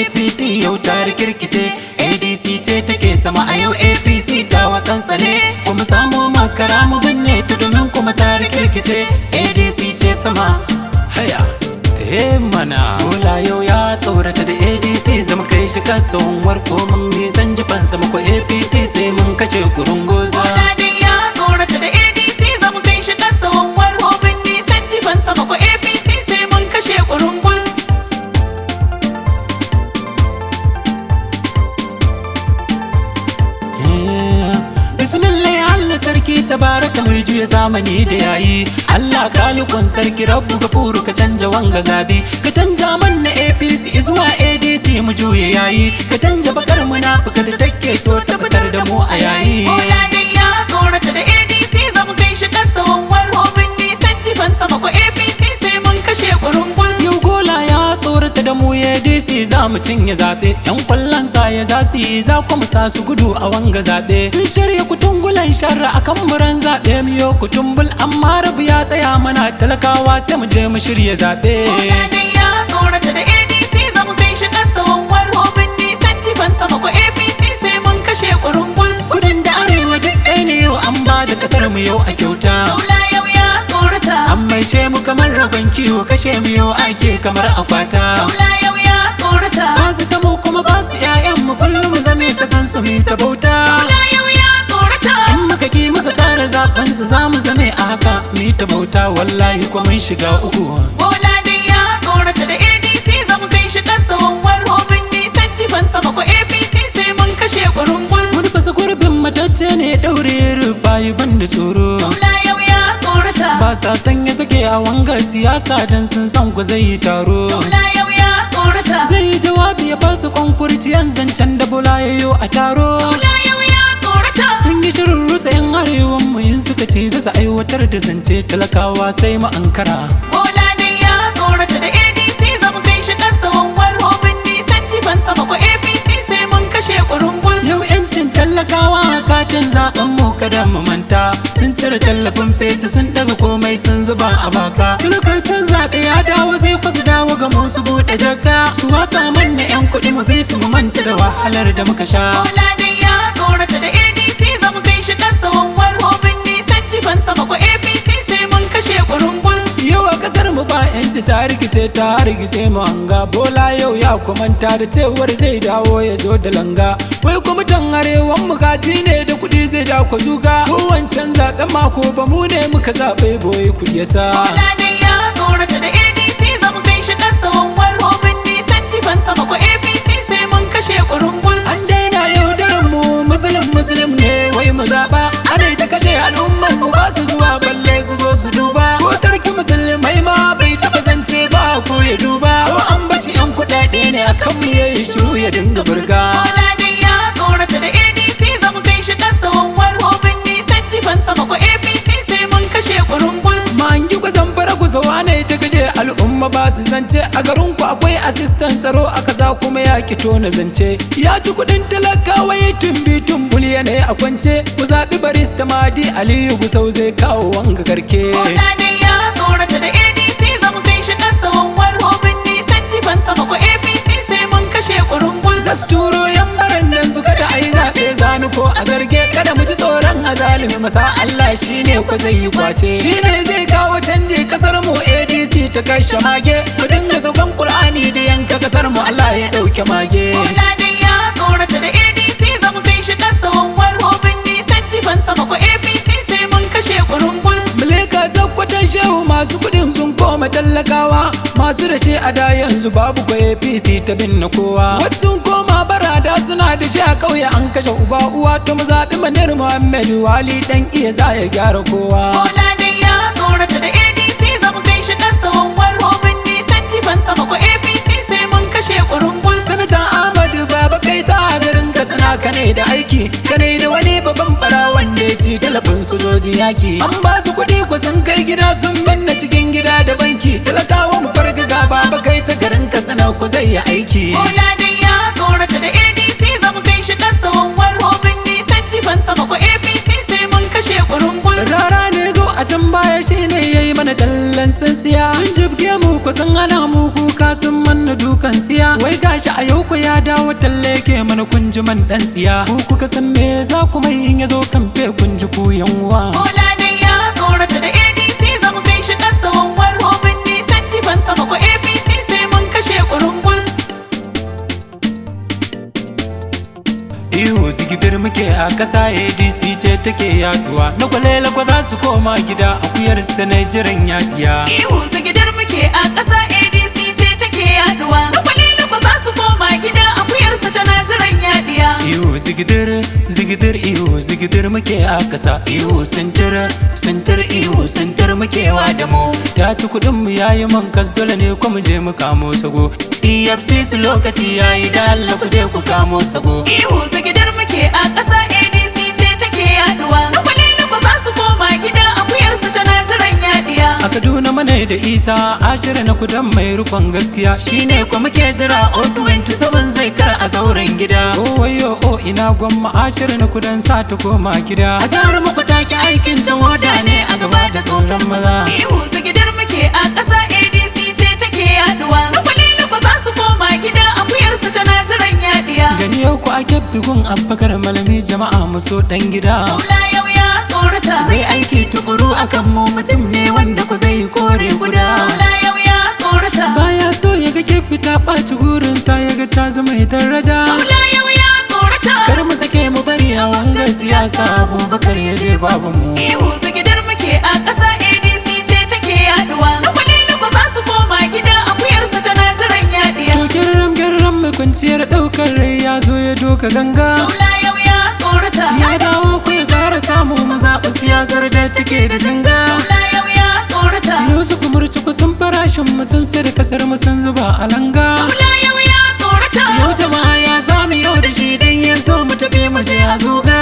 APC yau ta rikirkice. ADC ce take sama a yau APC ta watsantsane. Kuma samu makara mu binne ta domin kuma ta rikirkice. ADC ce sama haya mana. Bola yau ya tsorata da ADC zama kai shi kasuwan warko mun nisan jifan sama ko APC sai mun kashe kurungoza. Bola dai ya tsorata da ADC zama kai shi kasuwan warko mun nisan jifan sama ko APC sai mun kashe kurungus. Bismillah Allah sarki tabaraka mai juya zamani da yayi. Allah kalikon sarki rabbu gafuru ka canja wanga zabi. Ka canja mana APC zuwa ADC mu juye yayi. Ka canja bakar munafika da take so ta fitar da mu a yayi. Bola dai ya tsorata da ADC zamu kai shi kasuwan warko mun nisan jifan sama ko APC sai mun kashe kurungus. Yau Bola ya tsorata da mu ADC za mu cinye zaɓe. Yan kwallon saya za su yi za kuma sa su gudu a wanga zaɓe. Sun shirya kutungulan sharra akan muran zaɓe miyo kutumbul amma rabu ya tsaya mana talakawa sai mu je mu shirya zaɓe. Bola dai ya tsorata da ADC zamu kai shi kasuwan warko mun nisan jifan sama ko APC sai mun kashe kurungus. Kudin da arewa duk ɗaya ne yau an ba da ƙasar mu yau a kyauta. Bola yau ya tsorata. An maishe mu kamar ragon kiwo kashe mu yau ake kamar akwata. Bola yau ya tsorata. Ba su ta mu kuma ba su 'ya'yan mu kullum mu zame kasan su mi ta bauta. Bola yau ya tsorata. In muka ki muka kara zaben su za mu zame a haka mi ta bauta wallahi kuma mun shiga uku. Bola dai ya tsorata da ADC zamu kai shi kasuwan warko mun nisan jifan sama ko APC sai mun kashe kurungus. Wani fasa gurbin matacce ne daure rufayi ban da tsoro. Bola yau ya tsorata. Ba sa sanya sake a wanga siyasa dan sun san ku zai yi taro. Bola yau ya tsorata. Zai yi jawabi ya ba su kwankurciyan zancen da Bola ya yi a taro. Bola yau ya tsorata. Sun yi shirin rusa 'yan arewan mu in suka ce za su aiwatar da zance talakawa sai mu ankara. Bola dai ya tsorata da ADC zamu kai shi kasuwan warko mun nisan jifan sama ko APC sai mun kashe kurungus. Yau 'yancin talakawa a katin zaben mu kada mu manta. Sun cire tallafin fetur sun daga komai sun zuba a baka. Sulukacin zaɓe ya dawo zai kwasu dawo ga mu su buɗe jaka. Su watsa manna 'yan kuɗi mu bi su mu manta da wahalar da muka sha. Bola dai ya tsorata da ADC zamu kai shi kasuwan warko mun nisan jifan sama ko APC sai mun kashe kurungus. Yau a kasar mu ba 'yanci ta rikice ta rikice mu hanga. Bola yau ya kumanta da cewar zai dawo ya zo da langa. Wai kuma tan arewan mu gaji ne da kuɗi zai ja ku zuga. Ko wancan zaɓen mako ba mu ne muka zaɓe boye kuɗi yasa. Bola dai ya tsorata da ADC zamu kai shi kasuwan warko mun nisan jifan sama ko APC sai mun kashe kurungus. An daina yaudaran mu musulun ne wai mu zaɓa. Ana ta kashe al'umman mu ba su zuwa balle su zo su duba. Ko sarki musulmai ma bai taɓa zance ba ko ya duba. Ko an bashi 'yan kuɗaɗe ne akan mu yayi shiru ya dinga burga. Bola dai ya tsorata da ADC zamu kai shi kasuwan warko mun nisan jifan sama ko APC sai mun kashe kurungus. Mangi kwazon fara guzawa ne ta kashe al'umma ba su zance. A garin ku akwai asistan tsaro a kasa kuma ya ki tona zance. Ya ci kuɗin talakawa ya tumbi tumbul ne a kwance. Ku zaɓi barista Madi Aliyu Gusau zai kawo wanga karke. Bola dai ya tsorata da ADC zamu kai shi kasuwan warko mun nisan jifan sama ko APC sai mun kashe kurungus. Zasturo yan baran nan su kada a yi zaɓe zanu ko a zarge. Kada mu ji tsoron azalimi masa Allah shine ko zai yi kwace. Shine zai kawo canji kasar mu ADC ta kashe mage. Mu dinga saukan Qur'ani da yanka kasar mu Allah ya ɗauke mage. Bola dai ya tsorata da ADC zamu kai shi kasuwan warko mun nisan jifan sama ko APC sai mun kashe kurungus. Muleka zakkwatan shehu masu kudin sun koma talakawa. Masu da shi a da yanzu babu ko APC ta binne kowa. Wasu sun koma barada suna da shi a ƙauye an kashe uba uwa. To mu zaɓi Manir Muhammadu Wali dan iya za ya gyara kowa. Bola dai ya tsorata da ADC zamu kai shi kasuwan warko mun nisan jifan sama ko APC sai mun kashe kurungus. Sanata Ahmadu Baba kai ta garin Katsina kane da aiki. Kane da wani babban fara wanda ya ci talafin sojoji yaki. An ba su kuɗi ko sun kai gida sun binne cikin gida da banki. Talakawa mu fargaga Baba kai ta garin Katsina ko zai yi aiki. Bola dai ya tsorata da ADC zamu kai shi kasuwan warko mun nisan jifan sama ko APC sai mun kashe kurungus. Rara ne zo a can baya shine yayi mana tallan tsintsiya. Sun jibge mu ko sun hana mu kuka sun manna duka. dukan siya. Wai gashi a yau ko ya dawo talle ke mana kunjuman dan tsiya. Ku kuka san me za ku mai in yazo kamfe kun ji ku yan uwa. Bola dai ya tsorata da ADC zamu kai shi kasa wanwar hobin nisan ban sama ko APC sai mun kashe kurungus. Ihu zigidir muke a kasa ADC ce take yaduwa. Na kwalela kwa za su koma gida akuyar su ta Nigerian yaƙiya. Ihu zigidar muke a ƙasa ADC ce take yaduwa. Na kwalela kwa za su koma gida akuyar su ta Nigerian yaɗiya. Ihu zigidir zigidir ihu zigidir muke a kasa. Ihu sintir ihu sintir muke wa da mu. Ya ci kuɗin mu yayi man kas dole ne ko mu je mu kamo sago. EFCC lokaci yayi da Allah ku je ku kamo sago. Ihu zigidar muke a ƙasa ADC ce take yaduwa. Na kwalela kwa za su koma gida akuyar su ta Nigerian yaɗiya. A Kaduna mana da Isa Ashiru na kudan mai rukon gaskiya. Shine ko muke jira O27 zai kar a zauren gida. O wayo o ina gwamma Ashiru na kudan sa ta koma gida. A jihar muku take aikin ta woda ne a gaba da tsoron maza. Ihu zigidar muke a ƙasa ADC ce take yaduwa. Na kwalela kwa za su koma gida akuyar su ta Nigerian yaɗiya. Gani yau ku ake bigun abbakar malami jama'a mu so dan gida. Bola yau ya tsorata. Zai aiki tukuru akan mu mutum ne wanda ku zai kore guda. Bola yau ya tsorata. Baya so ya ga ke fita ɓaci burinsa ya ga ta zama daraja. Bola yau ya tsorata. Kar mu sake mu bari a wanga siyasa Abubakar ya je babu mu. Ihu zigidar muke a ƙasa ADC ce take yaduwa. Na kwalela kwa za su koma gida akuyar su ta Nigerian yaɗiya. To girram mai kwanciyar ɗaukar rai ya zo ya doka ganga. Bola yau ya tsorata. Ya dawo ku ya ƙara samu mu zaɓi siyasar da take da janga. Bola yau ya tsorata. Yau su kumurci kusan farashin mu sun sayar kasar mu sun zuba a langa. Bola yau ya tsorata. Yau jama'a ya zamu yau da shi dan ya so mu tafi mu je a zuga.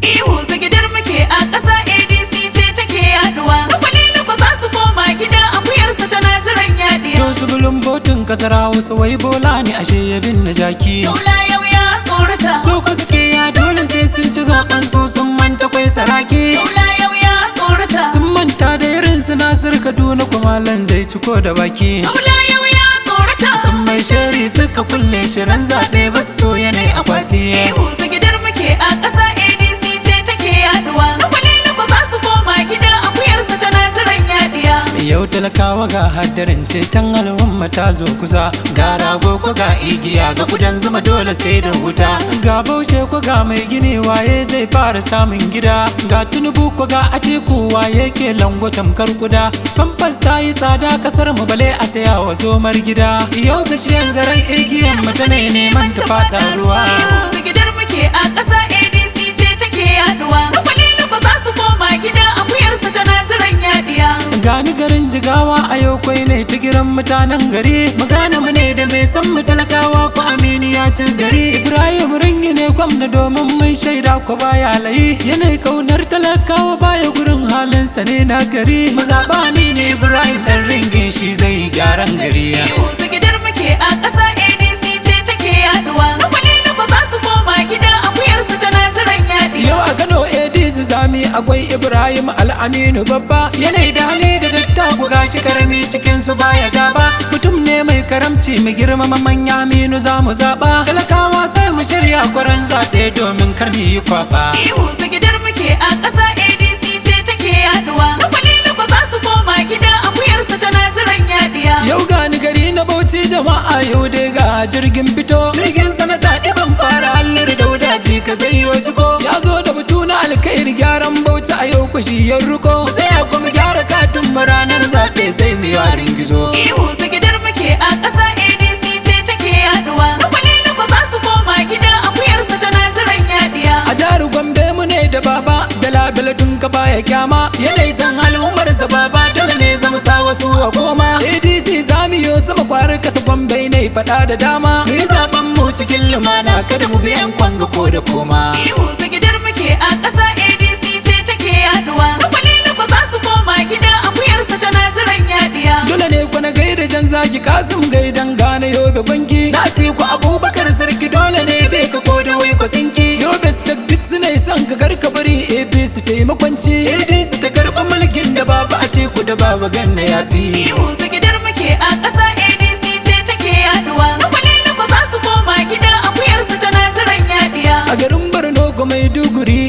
Ihu zigidar muke a ƙasa ADC ce take yaduwa. Na kwalela kwa za su koma gida akuyar su ta Nigerian yaɗiya. Yau su bulun botin kasar Hausa wai Bola ne ashe ya bin na jaki. Bola yau ya tsorata. So ku suke ya dole sai sun ci zaɓen su sun manta kwai saraki. Bola yau ya tsorata. Sun manta da irin su Nasir Kaduna kuma lan zai ciko da baki. Bola yau ya tsorata. Sun mai shari suka kulle shirin zaɓe ba su so yanayi akwati. Ihu zigidar muke a ƙasa ADC ce take yaduwa. Na kwalela kwa za su koma gida akuyar su ta Nigerian yaɗiya. Yau talakawa ga haddarin ceton al'umma ta zo kusa. Ga rago ko ga igiya ga kudan zuma dole sai da wuta. Ga baushe ko ga mai gini waye zai fara samun gida. Ga Tinubu ko ga Atiku waye ke lango tamkar kuda. Famfas ta yi tsada kasar mu bale a saya wa zomar gida. Yau bishiyan zaren igiyan mu ta ne neman ta fada ruwa. Ihu zigidar muke a ƙasa ADC ce take yaduwa. Na kwalela kwa za su koma gida akuyar su ta Nigerian yaɗiya. Gani garin Jigawa a yau kwai ne ta giran mutanen gari. Magana mu ne da mai san mu talakawa ko Aminu ya ci gari. Ibrahim Ringi ne gwamna domin mun shaida ko baya layi. Yanayi kaunar talakawa baya gurin halinsa ne na gari. Mazaɓa Aminu Ibrahim ɗan Ringin shi zai gyaran gari. Ihu zigidar muke a ƙasa ADC ce take yaduwa. Na kwalela kwa za su koma gida akuyar su ta Nigerian yaɗiya. Yau a Kano ADC zami akwai Ibrahim Al'aminu babba. Yanayi da hali da dattaku gashi karami cikin su baya gaba. Mutum ne mai karamci mai girmama manya Aminu za mu zaɓa. Talakawa sai mu shirya kwaran zaɓe domin kar mu yi kwaɓa. Ihu zigidar muke a ƙasa ADC ce take yaduwa. Na kwalela kwa za su koma gida akuyar su ta Nigerian yaɗiya. Yau gani gari na Bauchi jama'a yau dai ga jirgin fito. Jirgin sanata ɗiban fara hallar da wadaji ka zai yo ciko. Ya zo da batu na alkhairi gyaran Bauchi a yau kwashi yan ruko. Tsaya kuma gyara katin mu ranar zaɓe sai mu yarin gizo. Ihu zigidar muke a ƙasa ADC ce take yaduwa. Na kwalela kwa za su koma gida akuyar su ta Nigerian yaɗiya. A jihar Gombe mu ne da baba Bela tun ka baya kyama. Yanayi san al'ummar sa baba dole ne zamu sa wasu a koma. ADC zamu yo sama kwarar kasa Gombe ne faɗa da dama. Mu yi zaɓen mu cikin lumana kada mu biyan kwanga ko da koma. Ihu zigidar muke a ƙasa ADC ce take yaduwa. Na kwalela kwa za su koma gida akuyar su ta Nigerian yaɗiya. Dole ne ku na gaida jan zaki Kasim gaidan gane yobe gwanki. Na Atiku Abubakar sarki dole ne bai ka ko da wai kwasinki. Yobe duk suna son ka karka bari APC taimakonci. ADC ta karɓi mulkin da babu Atiku da babu ganna ya fi. Ihu zigidar muke a ƙasa ADC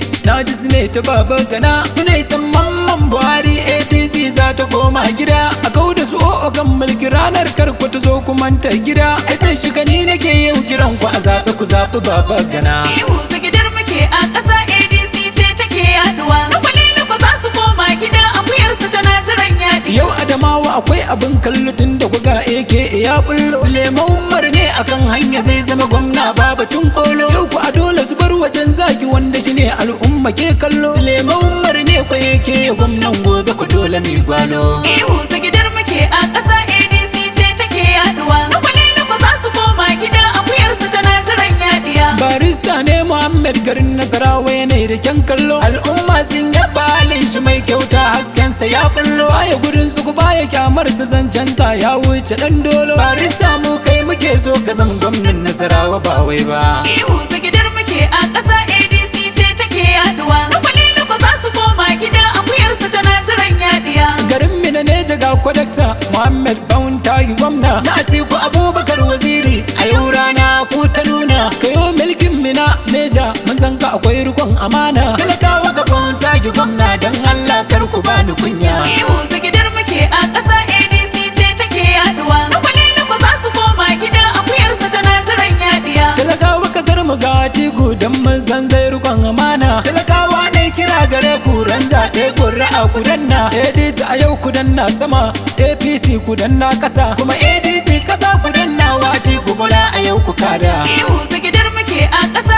kuɗi na ji su ne ta baba gana su ne san mamman Buhari APC za ta koma gida a kauda su o'o kan mulki ranar karku ta zo kuma ta gida ai sai shiga ni nake yau kiran ku a zaɓe ku zaɓi baba gana. Ihu zigidar muke a ƙasa ADC ce take yaduwa Kwalilu ba za su koma gida akuyarsu tana jiran yaɗi. Yau Adamawa akwai abin kallo tun da kuga AKA ya bullo Suleiman Umar ne akan hanya zai zama gwamna babatun kolo yau ku a dole su bar wajen zaki wanda shi ne al'umma ke kallo Suleiman Umar ne ku yake gwamnan gobe ku dole mai gwalo. Ihu zigidar muke a ƙasa ADC ce take yaduwa Kwalilu ba za su koma gida akuyarsu tana jiran yaɗiya. Barista ne Muhammad garin Nasarawa ne da kyan kallo al'umma sun yaba halin shi mai kyauta haskensa ya bullo aya gurin su ku baya kyamar sa zancensa ya wuce dan dolo barista mu kai muke so ka zama gwamnan Nasarawa ba wai ba. Ihu zigidar muke a ƙasa ADC ce take yaduwa Kwalilu ba za su koma gida akuyarsu tana jiran yaɗiya. Garin Mina ne jaga kwadakta Muhammad Baunta yi gwamna na Atiku Abubakar waziri a yau rana ku ta nuna kayo milkin Mina Neja mun san ka akwai rikon amana talakawa ga Baunta yi gwamna don Allah kar ku bani kunya. Ihu zigidar muke a ƙasa ADC ce take yaduwa Kwalilu ba za su koma gida akuyarsu tana jiran yaɗiya. Talakawa ka zar mu ga Atiku don mun san zai rikon amana talakawa ne kira gare ku ran zaɓe ƙuri'a ku danna ADC a yau ku danna sama APC ku danna ƙasa kuma ADC ƙasa ku danna wa Atiku BOLA a yau ku kada. Ihu zigidar muke a ƙasa